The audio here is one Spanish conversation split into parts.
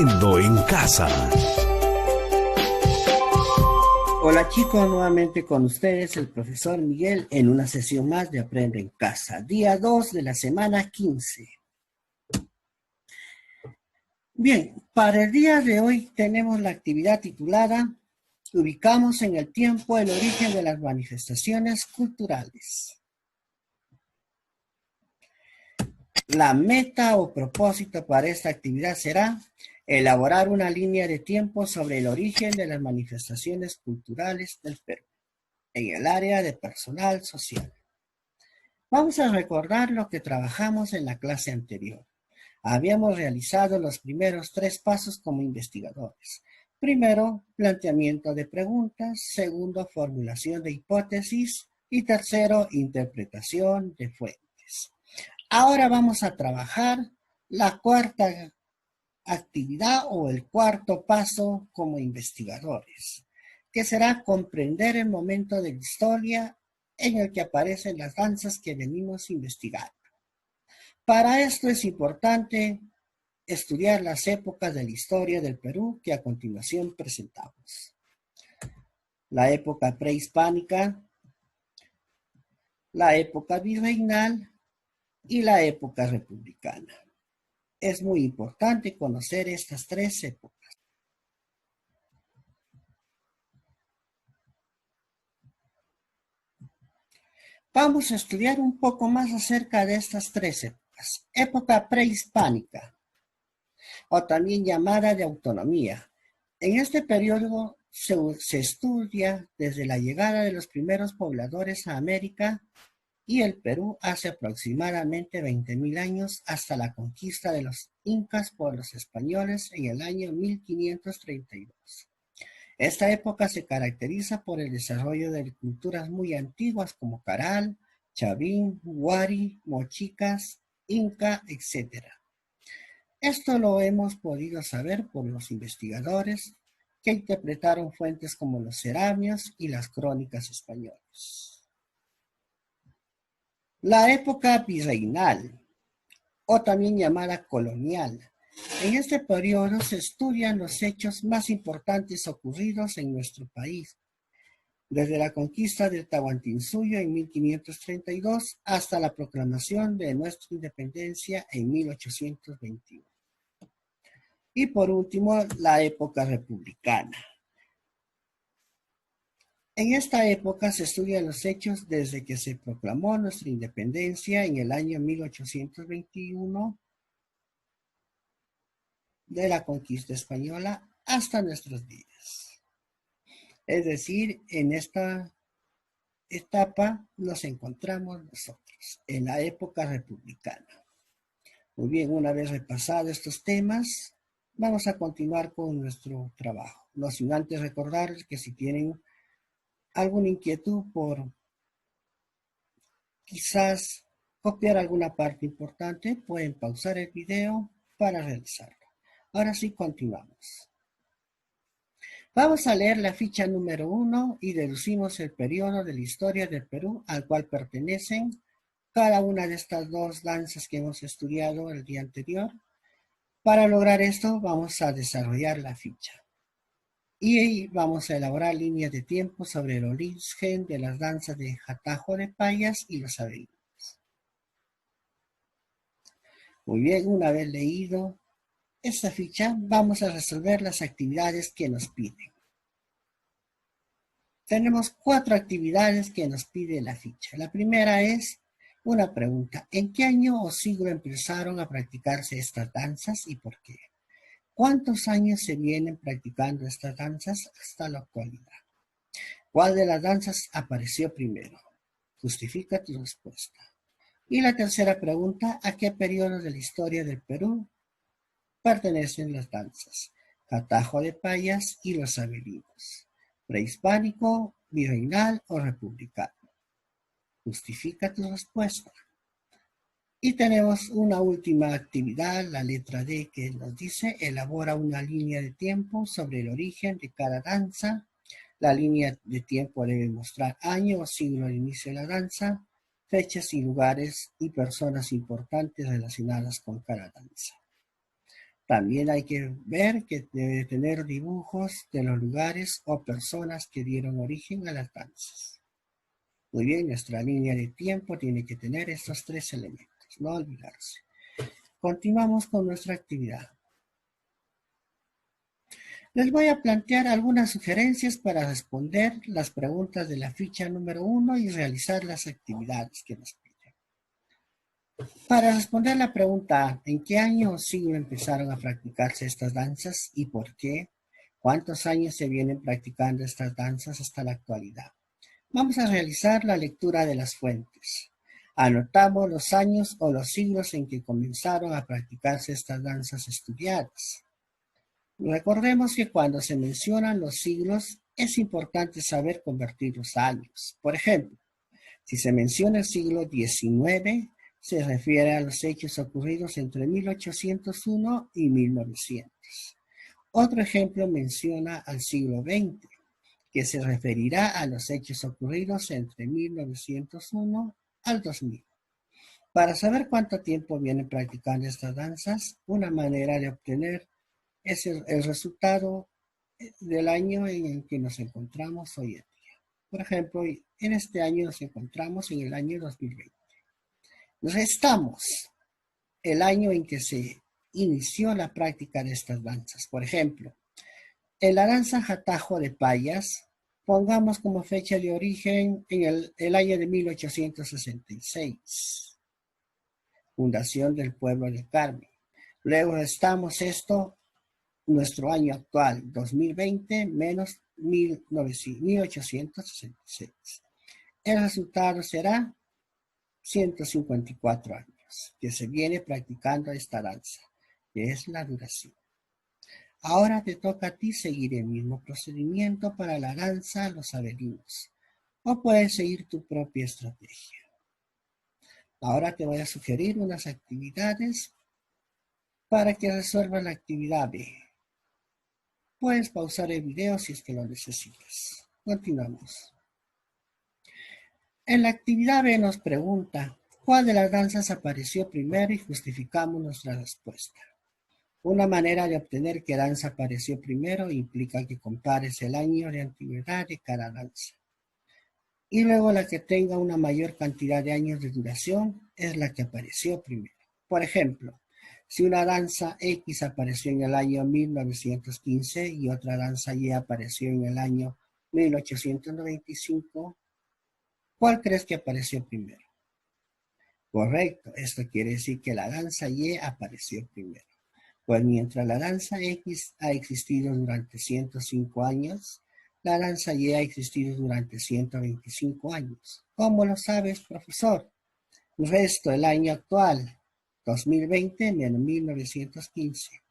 Aprendo en Casa. Hola chicos, nuevamente con ustedes el profesor Miguel en una sesión más de Aprende en Casa, día 2 de la semana 15. Bien, para el día de hoy tenemos la actividad titulada Ubicamos en el tiempo el origen de las manifestaciones culturales. La meta o propósito para esta actividad será elaborar una línea de tiempo sobre el origen de las manifestaciones culturales del Perú en el área de personal social. Vamos a recordar lo que trabajamos en la clase anterior. Habíamos realizado los primeros 3 pasos como investigadores. Primero, planteamiento de preguntas. Segundo, formulación de hipótesis. Y tercero, interpretación de fuentes. Ahora vamos a trabajar la cuarta actividad o el cuarto paso como investigadores, que será comprender el momento de la historia en el que aparecen las danzas que venimos investigando. Para esto es importante estudiar las épocas de la historia del Perú que a continuación presentamos. La época prehispánica, la época virreinal y la época republicana. Es muy importante conocer estas 3 épocas. Vamos a estudiar un poco más acerca de estas 3 épocas. Época prehispánica, o también llamada de autonomía. En este periodo se estudia desde la llegada de los primeros pobladores a América y el Perú hace aproximadamente 20.000 años hasta la conquista de los incas por los españoles en el año 1532. Esta época se caracteriza por el desarrollo de culturas muy antiguas como Caral, Chavín, Huari, Mochicas, Inca, etc. Esto lo hemos podido saber por los investigadores que interpretaron fuentes como los ceramios y las crónicas españolas. La época virreinal, o también llamada colonial. En este periodo se estudian los hechos más importantes ocurridos en nuestro país, desde la conquista del Tahuantinsuyo en 1532 hasta la proclamación de nuestra independencia en 1821. Y por último, la época republicana. En esta época se estudian los hechos desde que se proclamó nuestra independencia en el año 1821 de la conquista española hasta nuestros días. Es decir, en esta etapa nos encontramos nosotros, en la época republicana. Muy bien, una vez repasados estos temas, vamos a continuar con nuestro trabajo. No sin antes recordarles que si tienen alguna inquietud por quizás copiar alguna parte importante, pueden pausar el video para realizarlo. Ahora sí, continuamos. Vamos a leer la ficha número 1 y deducimos el periodo de la historia del Perú al cual pertenecen cada una de estas 2 danzas que hemos estudiado el día anterior. Para lograr esto vamos a desarrollar la ficha y vamos a elaborar líneas de tiempo sobre el origen de las danzas de Jatajo de Payas y los Avenidos. Muy bien, una vez leído esta ficha, vamos a resolver las actividades que nos piden. Tenemos 4 actividades que nos pide la ficha. La primera es una pregunta. ¿En qué año o siglo empezaron a practicarse estas danzas y por qué? ¿Cuántos años se vienen practicando estas danzas hasta la actualidad? ¿Cuál de las danzas apareció primero? Justifica tu respuesta. Y la tercera pregunta, ¿a qué periodo de la historia del Perú pertenecen las danzas? Jatajo de Payas y los Avenidos. ¿Prehispánico, virreinal o republicano? Justifica tu respuesta. Y tenemos una última actividad, la letra D, que nos dice, elabora una línea de tiempo sobre el origen de cada danza. La línea de tiempo debe mostrar año o siglo de inicio de la danza, fechas y lugares y personas importantes relacionadas con cada danza. También hay que ver que debe tener dibujos de los lugares o personas que dieron origen a las danzas. Muy bien, nuestra línea de tiempo tiene que tener estos tres elementos, no olvidarse. Continuamos con nuestra actividad. Les voy a plantear algunas sugerencias para responder las preguntas de la ficha número 1 y realizar las actividades que nos piden. Para responder la pregunta A, ¿en qué año o siglo empezaron a practicarse estas danzas y por qué? ¿Cuántos años se vienen practicando estas danzas hasta la actualidad? Vamos a realizar la lectura de las fuentes. Anotamos los años o los siglos en que comenzaron a practicarse estas danzas estudiadas. Recordemos que cuando se mencionan los siglos, es importante saber convertir los años. Por ejemplo, si se menciona el siglo XIX, se refiere a los hechos ocurridos entre 1801 y 1900. Otro ejemplo menciona al siglo XX, que se referirá a los hechos ocurridos entre 1901 al 2000. Para saber cuánto tiempo vienen practicando estas danzas, una manera de obtener es el resultado del año en el que nos encontramos hoy en día. Por ejemplo, en este año nos encontramos en el año 2020. Restamos el año en que se inició la práctica de estas danzas. Por ejemplo, en la danza Jatajo de Payas, pongamos como fecha de origen en el año de 1866, fundación del pueblo de Carmen. Luego restamos nuestro año actual, 2020, menos 1866. El resultado será 154 años que se viene practicando esta danza, que es la duración. Ahora te toca a ti seguir el mismo procedimiento para la danza Los Avelinos, o puedes seguir tu propia estrategia. Ahora te voy a sugerir unas actividades para que resuelvas la actividad B. Puedes pausar el video si es que lo necesitas. Continuamos. En la actividad B nos pregunta, ¿cuál de las danzas apareció primero? Y justificamos nuestra respuesta. Una manera de obtener qué danza apareció primero implica que compares el año de antigüedad de cada danza. Y luego la que tenga una mayor cantidad de años de duración es la que apareció primero. Por ejemplo, si una danza X apareció en el año 1915 y otra danza Y apareció en el año 1895, ¿cuál crees que apareció primero? Correcto, esto quiere decir que la danza Y apareció primero. Pues mientras la danza X ha existido durante 105 años, la danza Y ha existido durante 125 años. ¿Cómo lo sabes, profesor? Resto el año actual, 2020 menos 1915.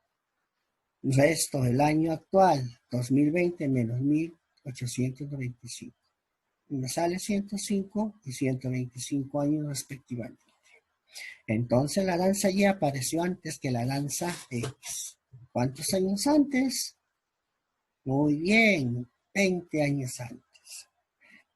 Resto el año actual, 2020 menos 1895. Me sale 105 y 125 años respectivamente. Entonces la danza Y apareció antes que la danza X. ¿Cuántos años antes? Muy bien, 20 años antes.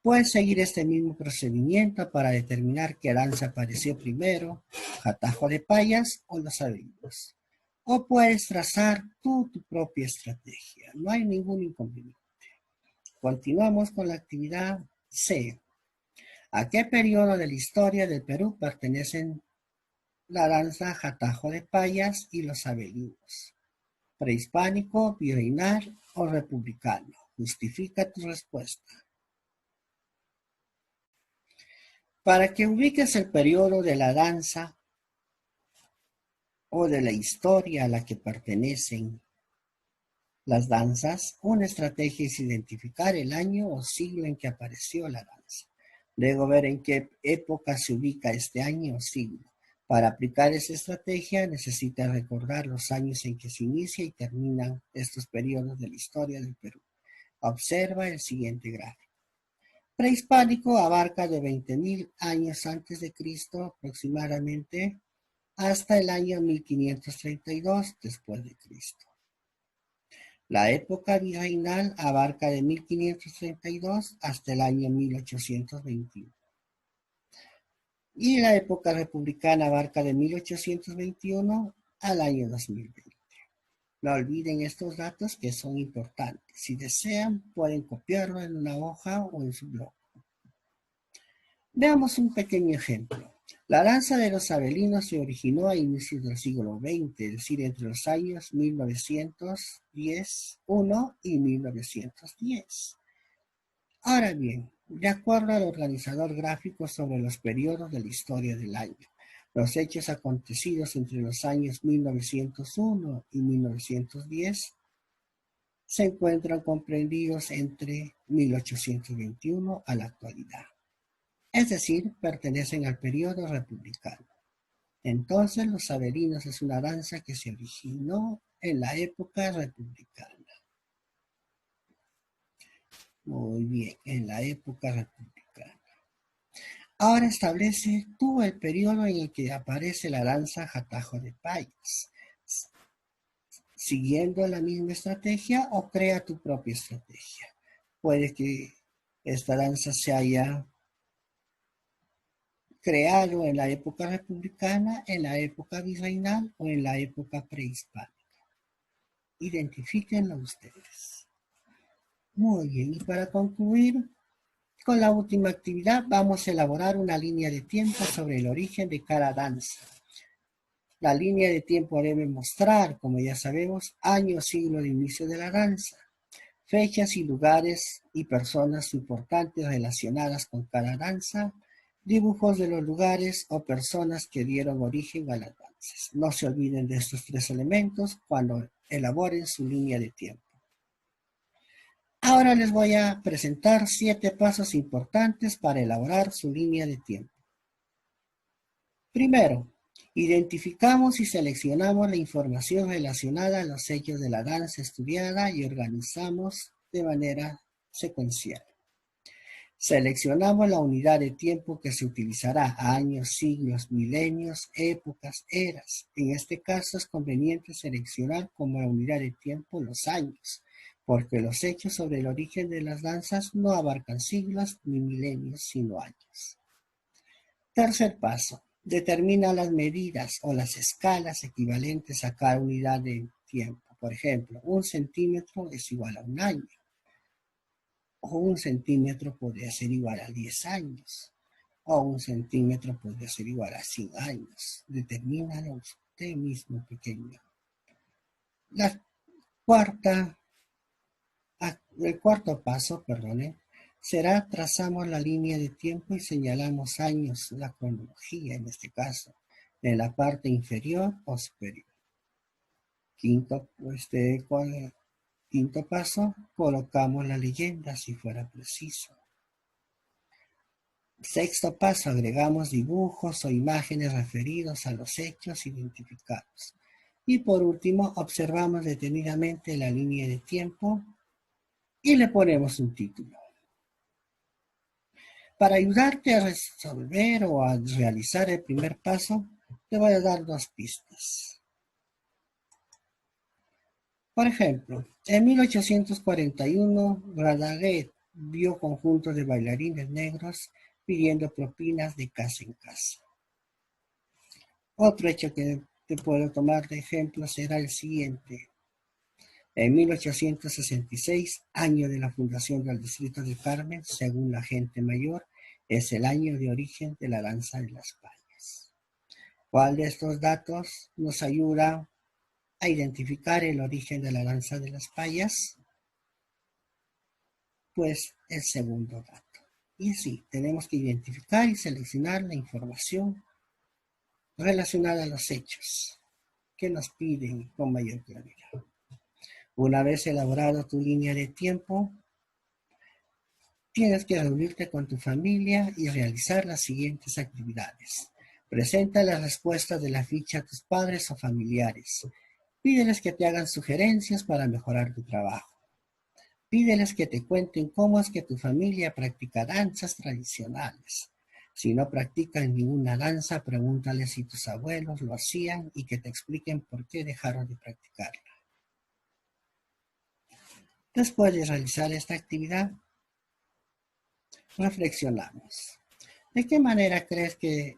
Puedes seguir este mismo procedimiento para determinar qué danza apareció primero, Jatajo de Payas o Los Avelinos. O puedes trazar tú tu propia estrategia. No hay ningún inconveniente. Continuamos con la actividad C. ¿A qué periodo de la historia del Perú pertenecen la danza Jatajo de Payas y Los Avelinos? ¿Prehispánico, virreinal o republicano? Justifica tu respuesta. Para que ubiques el periodo de la danza o de la historia a la que pertenecen las danzas, una estrategia es identificar el año o siglo en que apareció la danza. Luego ver en qué época se ubica este año o siglo. Para aplicar esa estrategia necesitas recordar los años en que se inicia y terminan estos periodos de la historia del Perú. Observa el siguiente gráfico. Prehispánico abarca de 20.000 años antes de Cristo aproximadamente hasta el año 1532 después de Cristo. La época virreinal abarca de 1532 hasta el año 1821. Y la época republicana abarca de 1821 al año 2020. No olviden estos datos que son importantes. Si desean, pueden copiarlo en una hoja o en su blog. Veamos un pequeño ejemplo. La danza de los Abelinos se originó a inicios del siglo XX, es decir, entre los años 1910 y 1910. Ahora bien, de acuerdo al organizador gráfico sobre los periodos de la historia del año, los hechos acontecidos entre los años 1901 y 1910 se encuentran comprendidos entre 1821 a la actualidad. Es decir, pertenecen al periodo republicano. Entonces, los Abelinos es una danza que se originó en la época republicana. Muy bien, en la época republicana. Ahora establece tú el periodo en el que aparece la danza Jatajo de Payas, siguiendo la misma estrategia o crea tu propia estrategia. Puede que esta danza se haya creado en la época republicana, en la época virreinal o en la época prehispánica. Identifíquenlo ustedes. Muy bien, y para concluir con la última actividad, vamos a elaborar una línea de tiempo sobre el origen de cada danza. La línea de tiempo debe mostrar, como ya sabemos, año, siglo de inicio de la danza, fechas y lugares y personas importantes relacionadas con cada danza, dibujos de los lugares o personas que dieron origen a las danzas. No se olviden de estos tres elementos cuando elaboren su línea de tiempo. Ahora les voy a presentar 7 pasos importantes para elaborar su línea de tiempo. Primero, identificamos y seleccionamos la información relacionada a los hechos de la danza estudiada y organizamos de manera secuencial. Seleccionamos la unidad de tiempo que se utilizará: años, siglos, milenios, épocas, eras. En este caso es conveniente seleccionar como la unidad de tiempo los años, porque los hechos sobre el origen de las danzas no abarcan siglos ni milenios, sino años. Tercer paso, determina las medidas o las escalas equivalentes a cada unidad de tiempo. Por ejemplo, 1 centímetro es igual a 1 año. O 1 centímetro podría ser igual a 10 años. O 1 centímetro podría ser igual a 100 años. Determínalo usted mismo, pequeño. El cuarto paso, será trazamos la línea de tiempo y señalamos años, la cronología en este caso, en la parte inferior o superior. Quinto paso, colocamos la leyenda si fuera preciso. Sexto paso, agregamos dibujos o imágenes referidos a los hechos identificados. Y por último, observamos detenidamente la línea de tiempo y le ponemos un título. Para ayudarte a resolver o a realizar el primer paso, te voy a dar 2 pistas. Por ejemplo, en 1841, Radaget vio conjuntos de bailarines negros pidiendo propinas de casa en casa. Otro hecho que te puedo tomar de ejemplo será el siguiente. En 1866, año de la fundación del Distrito del Carmen, según la gente mayor, es el año de origen de la danza de las payas. ¿Cuál de estos datos nos ayuda a identificar el origen de la danza de las payas? Pues el segundo dato. Y sí, tenemos que identificar y seleccionar la información relacionada a los hechos que nos piden con mayor claridad. Una vez elaborado tu línea de tiempo, tienes que reunirte con tu familia y realizar las siguientes actividades. Presenta las respuestas de la ficha a tus padres o familiares. Pídeles que te hagan sugerencias para mejorar tu trabajo. Pídeles que te cuenten cómo es que tu familia practica danzas tradicionales. Si no practican ninguna danza, pregúntales si tus abuelos lo hacían y que te expliquen por qué dejaron de practicarla. Después de realizar esta actividad, reflexionamos. ¿De qué manera crees que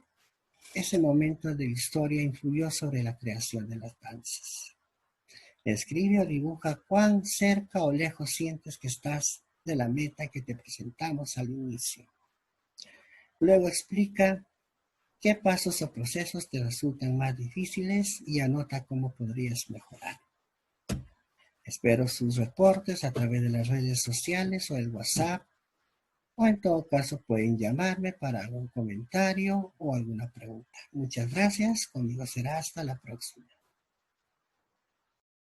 ese momento de la historia influyó sobre la creación de las danzas? Escribe o dibuja cuán cerca o lejos sientes que estás de la meta que te presentamos al inicio. Luego explica qué pasos o procesos te resultan más difíciles y anota cómo podrías mejorar. Espero sus reportes a través de las redes sociales o el WhatsApp, o en todo caso pueden llamarme para algún comentario o alguna pregunta. Muchas gracias, conmigo será hasta la próxima.